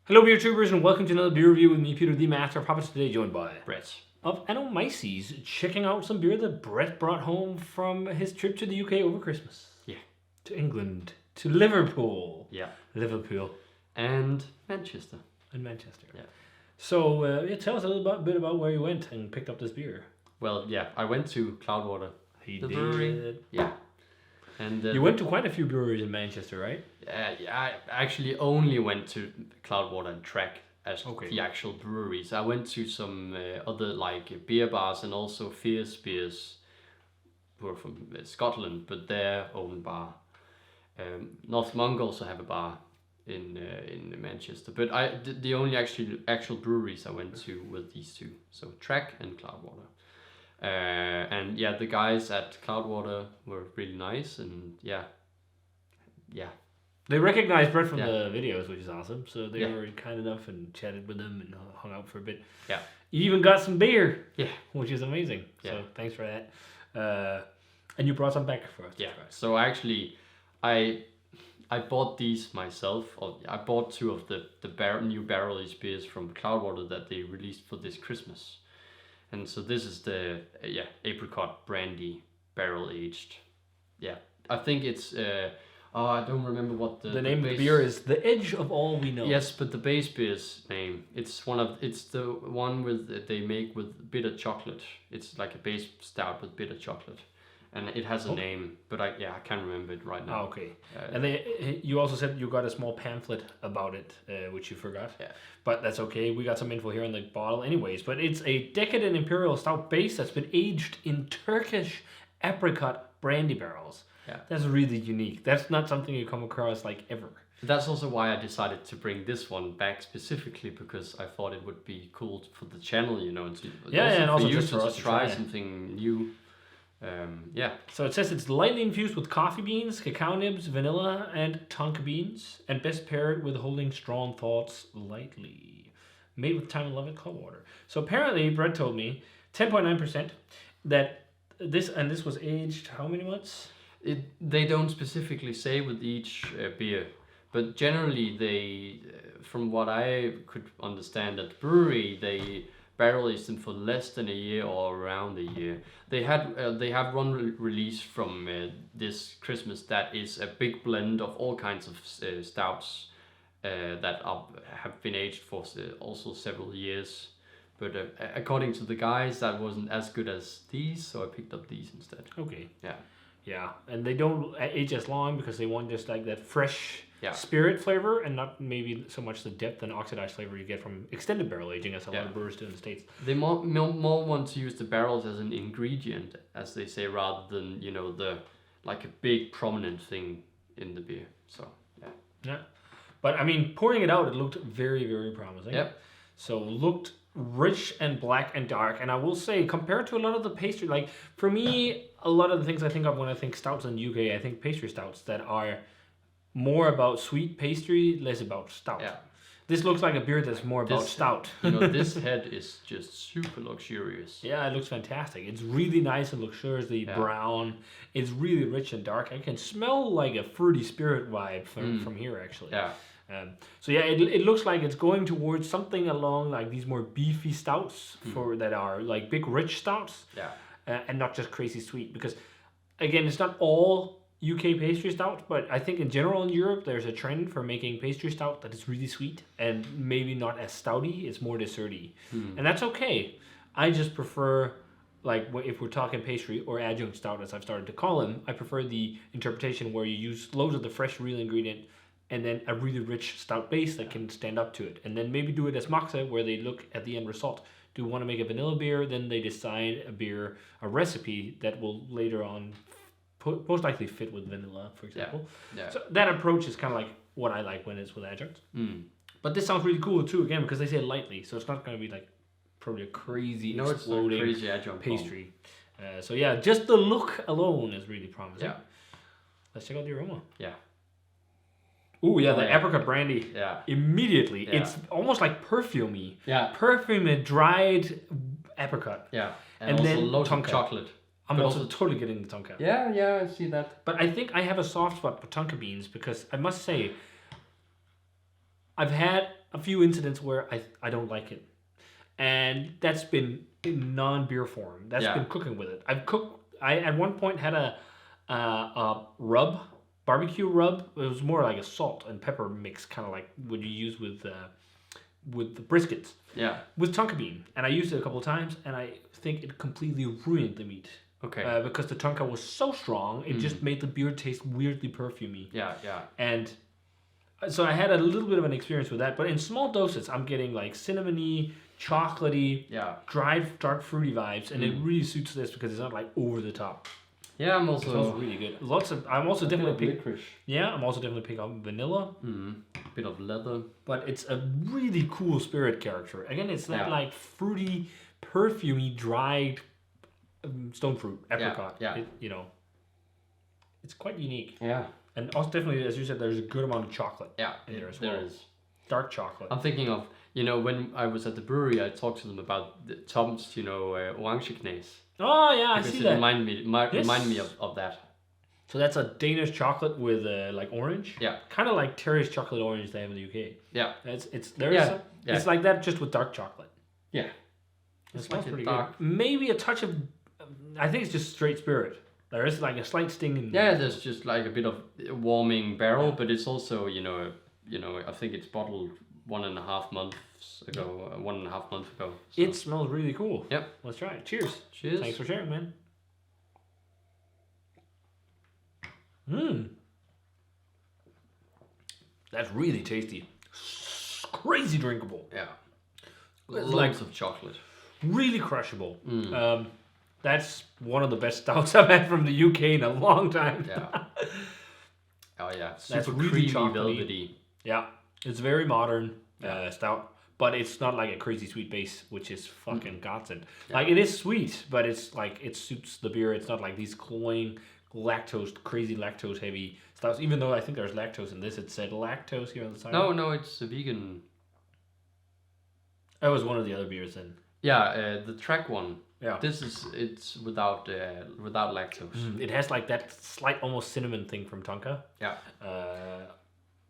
Hello, beer tubers, and welcome to another beer review with me, Peter, the Master of Hoppets. Today, joined by Brett of Anomyces, checking out some beer that Brett brought home from his trip to the UK over Christmas. Yeah. To England, to Liverpool. Yeah. Liverpool. And Manchester. And Manchester. Yeah. So, tell us a little bit about where you went and picked up this beer. Well, yeah, I went to Cloudwater. He the did. brewery. Yeah. And you went to quite a few breweries in Manchester, right? Yeah, I actually only went to Cloudwater and Track as the actual breweries. I went to some other like beer bars and also Fierce Beers, who are from Scotland, but their own bar. North Monk also have a bar in Manchester, but the only actual breweries I went to were these two, so Track and Cloudwater. And yeah, the guys at Cloudwater were really nice, and yeah. They recognized Brett from the videos, which is awesome. So they were kind enough and chatted with them and hung out for a bit. Yeah. You even got some beer. Yeah. Which is amazing. Yeah. So thanks for that. And you brought some back for us. Yeah. So actually, I bought these myself. I bought two of the new barrel-aged beers from Cloudwater that they released for this Christmas. And so this is the Apricot Brandy barrel-aged. Yeah. I think it's... I don't remember what the name of the beer is. The Edge of All We Know. Yes, but the base beer's name, it's the one with they make with bitter chocolate. It's like a base stout with bitter chocolate, and it has a name, but I can't remember it right now. Oh, okay. And you also said you got a small pamphlet about it, which you forgot. Yeah. But that's okay. We got some info here on the bottle, anyways. But it's a decadent Imperial stout base that's been aged in Turkish Apricot Brandy barrels. Yeah. That's really unique. That's not something you come across like ever. That's also why I decided to bring this one back specifically, because I thought it would be cool for the channel, and also for you just for us to try something new. So it says it's lightly infused with coffee beans, cacao nibs, vanilla, and tonka beans, and best paired with holding strong thoughts lightly. Made with time and love at Cloudwater. So apparently, Brett told me 10.9% that this was aged how many months? They don't specifically say with each beer, but generally they, from what I could understand at Brewery, they barrel aged them for less than a year or around a year. They have one release from this Christmas that is a big blend of all kinds of stouts that have been aged for also several years. But according to the guys, that wasn't as good as these, so I picked up these instead. Okay. Yeah. Yeah, and they don't age as long because they want just like that fresh spirit flavor and not maybe so much the depth and oxidized flavor you get from extended barrel aging, as a lot of brewers do in the States. They more want to use the barrels as an ingredient, as they say, rather than the like a big prominent thing in the beer. So yeah, but I mean, pouring it out, it looked very, very promising. Yep. So looked rich and black and dark, and I will say, compared to a lot of the pastry, like for me, a lot of the things I think of when I think stouts in the UK, I think pastry stouts that are more about sweet pastry, less about stout. Yeah. This looks like a beer that's more about stout. This head is just super luxurious. Yeah, it looks fantastic. It's really nice and luxuriously brown. It's really rich and dark. I can smell like a fruity spirit vibe from here, actually. Yeah. So yeah, it looks like it's going towards something along like these more beefy stouts that are like big rich stouts. Yeah. And not just crazy sweet, because again, it's not all UK pastry stout, but I think in general in Europe there's a trend for making pastry stout that is really sweet and maybe not as stouty. It's more desserty, and that's okay. I just prefer, like, if we're talking pastry or adjunct stout, as I've started to call them, I prefer the interpretation where you use loads of the fresh real ingredient and then a really rich stout base that can stand up to it, and then maybe do it as moxa, where they look at the end result. Do you want to make a vanilla beer? Then they decide a recipe that will later on most likely fit with vanilla, for example. Yeah. So that approach is kind of like what I like when it's with adjuncts. But this sounds really cool too, again, because they say lightly, so it's not going to be like probably a crazy exploding crazy adjunct pastry. So yeah, just the look alone is really promising. Yeah. Let's check out the aroma. Yeah. Ooh, yeah, the Apricot Brandy. Yeah. Immediately. Yeah. It's almost like perfumey. Yeah. Perfumed, dried apricot. Yeah. And also then loads of tonka. chocolate. I'm also totally getting the tonka. Yeah, I see that. But I think I have a soft spot for tonka beans, because I must say, I've had a few incidents where I don't like it, and that's been in non-beer form. That's been cooking with it. I at one point had a rub, barbecue rub. It was more like a salt and pepper mix, kind of like what you use with the briskets. Yeah. With tonka bean, and I used it a couple of times, and I think it completely ruined the meat. Okay. Because the tonka was so strong, it just made the beer taste weirdly perfumey. Yeah, yeah. And so I had a little bit of an experience with that, but in small doses, I'm getting like cinnamony, chocolatey, dried dark fruity vibes, and it really suits this because it's not like over the top. Yeah, I'm It also smells really good. I'm also definitely licorice. Yeah, I'm also definitely picking up vanilla. Bit of leather. But it's a really cool spirit character. Again, it's that like fruity, perfumey, dried stone fruit, apricot. Yeah. It's quite unique. Yeah. And also definitely, as you said, there's a good amount of chocolate in there as well. There is. Dark chocolate. I'm thinking of, when I was at the brewery, I talked to them about the Tom's, Orangeknæs. Oh yeah, I see that. Remind me of that. So that's a Danish chocolate with like orange. Yeah. Kind of like Terry's chocolate orange they have in the UK. Yeah. It's like that just with dark chocolate. Yeah. It smells pretty good. Maybe a touch of, I think it's just straight spirit. There is like a slight sting in. Yeah, there's just like a bit of warming barrel, but it's also I think it's bottled 1.5 months ago. 1.5 months ago. So. It smells really cool. Yep. Let's try it. Cheers. Cheers. Thanks for sharing, man. That's really tasty. Crazy drinkable. Yeah. Loads of chocolate. Really crushable. That's one of the best stouts I've had from the UK in a long time. Yeah. Oh yeah. That's Super really creamy, velvety. Yeah. It's very modern stout. But it's not like a crazy sweet base, which is fucking godsend. Yeah. Like, it is sweet, but it's like, it suits the beer. It's not like these cloying, crazy lactose heavy stouts. Even though I think there's lactose in this, it said lactose here on the side. No, it's a vegan. That was one of the other beers then. Yeah, the track one. Yeah. It's without lactose. It has like that slight almost cinnamon thing from tonka. Yeah.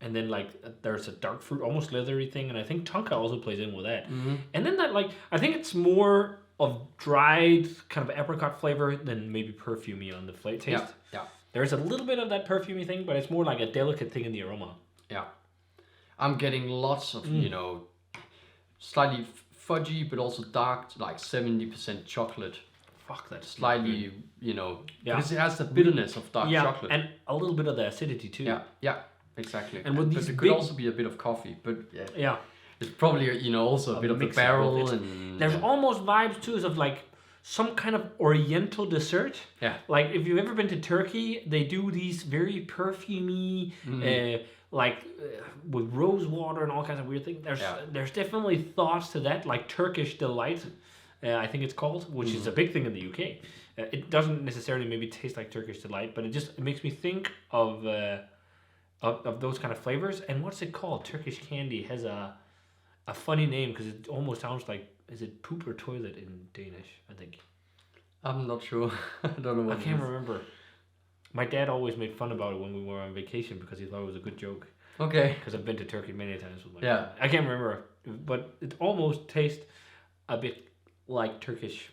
And then like there's a dark fruit, almost leathery thing, and I think tonka also plays in with that. Mm-hmm. And then that I think it's more of dried kind of apricot flavor than maybe perfumey on the taste. Yeah. There's a little bit of that perfumey thing, but it's more like a delicate thing in the aroma. Yeah. I'm getting lots of slightly fudgy, but also dark, like 70% chocolate. Fuck, that's slightly, because it has the bitterness of dark chocolate. And a little bit of the acidity too. Yeah, exactly. And with but it could also be a bit of coffee, but it's probably also a bit of the barrel. And there's almost vibes too of like some kind of oriental dessert. Yeah. Like if you've ever been to Turkey, they do these very perfumey, with rose water and all kinds of weird things. There's definitely thoughts to that, like Turkish delight. I think it's called, which is a big thing in the UK. It doesn't necessarily maybe taste like Turkish delight, but it makes me think of those kind of flavors. And what's it called? Turkish candy has a funny name because it almost sounds like, is it poop or toilet in Danish? I think. I'm not sure. I don't know what I can't remember. My dad always made fun about it when we were on vacation because he thought it was a good joke. Okay. Because I've been to Turkey many times with my dad. I can't remember, but it almost tastes a bit like Turkish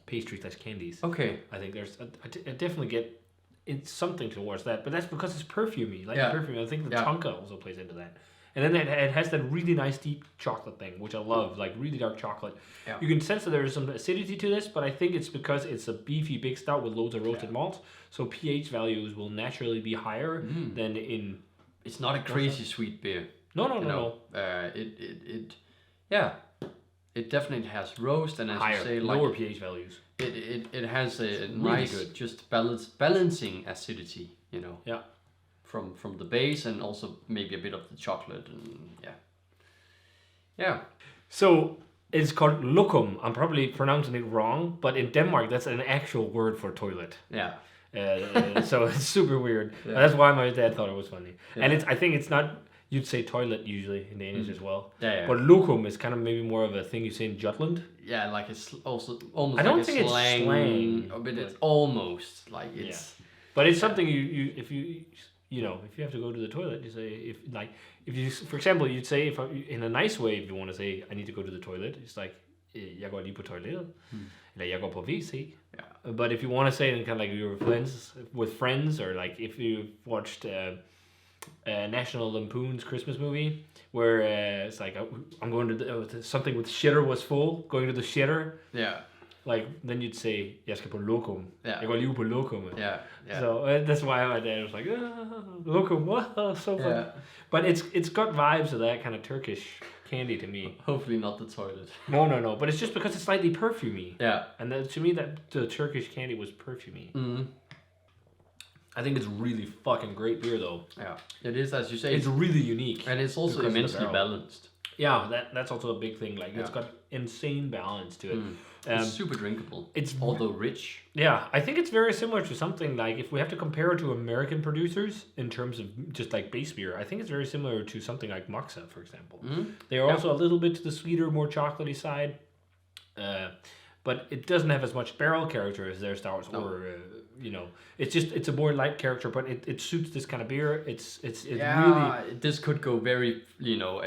pastry / candies. Okay. I think I definitely get it's something towards that, but that's because it's perfumey, perfume. I think the tonka also plays into that. And then it has that really nice deep chocolate thing, which I love, like really dark chocolate. Yeah. You can sense that there's some acidity to this, but I think it's because it's a beefy big stout with loads of roasted malt, so pH values will naturally be higher than in. It's not a crazy sweet beer. No. It definitely has roast, and as higher, you say, lower pH values. It has a really nice, good. just balancing acidity, Yeah. From the base and also maybe a bit of the chocolate and yeah. So it's called lokum. I'm probably pronouncing it wrong, but in Denmark that's an actual word for toilet. Yeah. So it's super weird. Yeah. That's why my dad thought it was funny. Yeah. And I think it's not. You'd say toilet usually in Danish as well. Yeah. But lokum is kind of maybe more of a thing you say in Jutland. Yeah, like it's also almost. I don't like think it's slang, it's slang, but it's almost like it's. Yeah. But it's something you if you you know, if you have to go to the toilet, you say if you, for example, you'd say in a nice way, if you want to say I need to go to the toilet, it's like jeg går lige på toilettet, eller jeg går på WC. Yeah. But if you want to say it in kind of like your friends, or like if you watched National Lampoon's Christmas movie, where it's like I'm going to something with shitter was full, going to the shitter. Yeah. Like then you'd say jeg skal på lokum. Yeah. Jeg går lige på lokum. Yeah. Yeah. So that's why my dad was like lokum. Wow, so fun. Yeah. But it's got vibes of that kind of Turkish candy to me. Hopefully not the toilet. No. But it's just because it's slightly perfumey. Yeah. And then, to me, that the Turkish candy was perfumey. Mm-hmm. I think it's really fucking great beer, though. Yeah, it is, as you say. It's really unique. And it's also immensely balanced. Yeah, that's also a big thing. Like, it's got insane balance to it. It's super drinkable. It's although rich. Yeah, I think it's very similar to something like, if we have to compare it to American producers in terms of just like base beer, I think it's very similar to something like Moxa, for example. They are also a little bit to the sweeter, more chocolatey side. But it doesn't have as much barrel character as their stouts, or you know, it's a more light character, but it suits this kind of beer. It's really. This could go very, you know,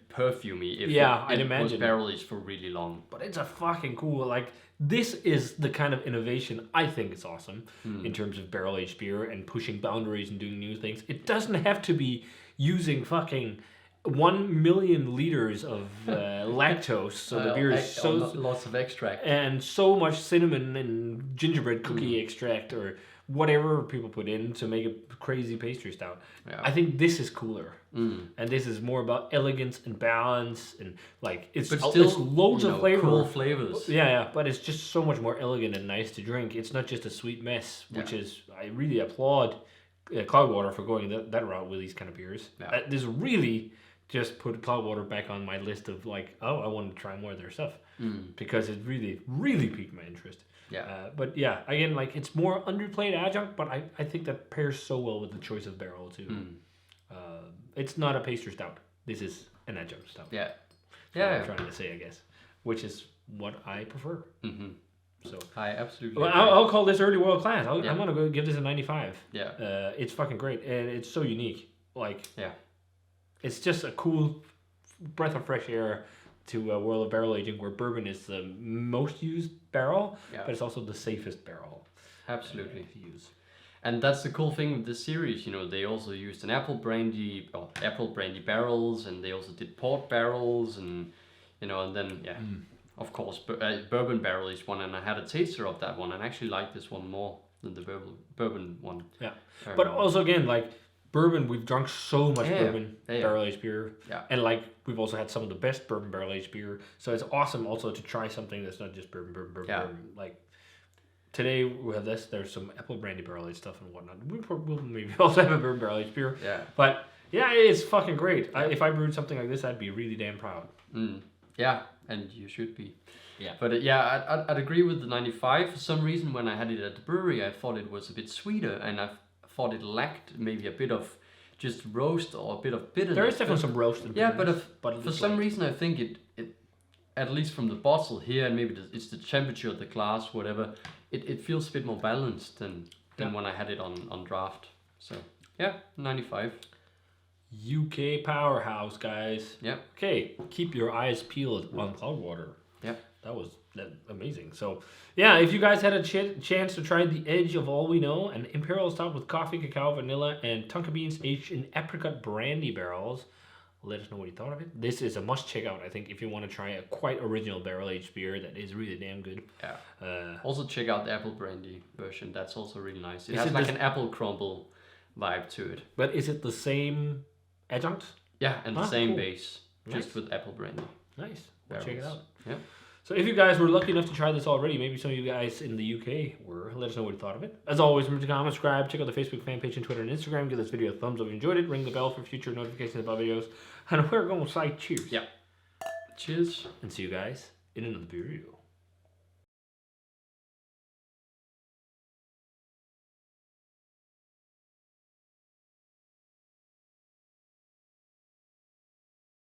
perfumey if I'd it imagine was barrel aged for really long. But it's a fucking cool, like, this is the kind of innovation I think is awesome in terms of barrel aged beer and pushing boundaries and doing new things. It doesn't have to be using fucking 1 million liters of lactose, so the beer is so lots of extract and so much cinnamon and gingerbread cookie extract or whatever people put in to make a crazy pastry stout. Yeah. I think this is cooler, and this is more about elegance and balance, and like it's loads of flavor, cool flavors. Yeah, but it's just so much more elegant and nice to drink. It's not just a sweet mess, which is, I really applaud Cloudwater for going that route with these kind of beers. Yeah. This really just put Cloudwater back on my list of like, I want to try more of their stuff because it really, really piqued my interest. Yeah. But yeah, again, like, it's more underplayed adjunct, but I think that pairs so well with the choice of barrel too. It's not a pastry stout. This is an adjunct stout. Yeah. What I'm trying to say, I guess, which is what I prefer. So I absolutely. Well, I'll call this early world class. I'm gonna go give this a 95. Yeah. It's fucking great, and it's so unique. Like, yeah, it's just a cool breath of fresh air to a world of barrel aging, where bourbon is the most used barrel, but it's also the safest barrel. Absolutely. To use. And that's the cool thing with this series. You know, they also used an apple brandy barrels, and they also did port barrels, and you know, and then of course, bourbon barrel is one, and I had a taster of that one, and I actually like this one more than the bourbon one. Yeah, but also again, like, bourbon, we've drunk so much bourbon barrel aged beer, and like, we've also had some of the best bourbon barrel aged beer. So it's awesome also to try something that's not just bourbon. Like, today we have this. There's some apple brandy barrel aged stuff and whatnot. We'll maybe also have a bourbon barrel aged beer. Yeah, but yeah, it's fucking great. If I brewed something like this, I'd be really damn proud. Yeah, and you should be. Yeah. But I'd agree with the 95. For some reason, when I had it at the brewery, I thought it was a bit sweeter, and I thought it lacked maybe a bit of just roast or a bit of bitterness. There is definitely some roast in bitterness. But for some reason, I think it at least from the bottle here, and maybe it's the temperature of the glass, whatever, it feels a bit more balanced than when I had it on draft. So yeah, 95. UK powerhouse, guys. Yeah. Okay, keep your eyes peeled on Cloudwater. Yeah. That was amazing. So, yeah, if you guys had a chance to try the Edge of All We Know, an Imperial Stout with coffee, cacao, vanilla, and tonka beans aged in apricot brandy barrels, let us know what you thought of it. This is a must check out, I think, if you want to try a quite original barrel aged beer that is really damn good. Yeah. Also check out the apple brandy version. That's also really nice. It has like an apple crumble vibe to it. But is it the same adjunct? Yeah, and the same base, just with apple brandy. Nice. We'll check it out. Yeah. So if you guys were lucky enough to try this already, maybe some of you guys in the UK were, let us know what you thought of it. As always, remember to comment, subscribe, check out the Facebook fan page and Twitter and Instagram. Give this video a thumbs up if you enjoyed it. Ring the bell for future notifications about videos. And we're going to say cheers. Yeah. Cheers. And see you guys in another video.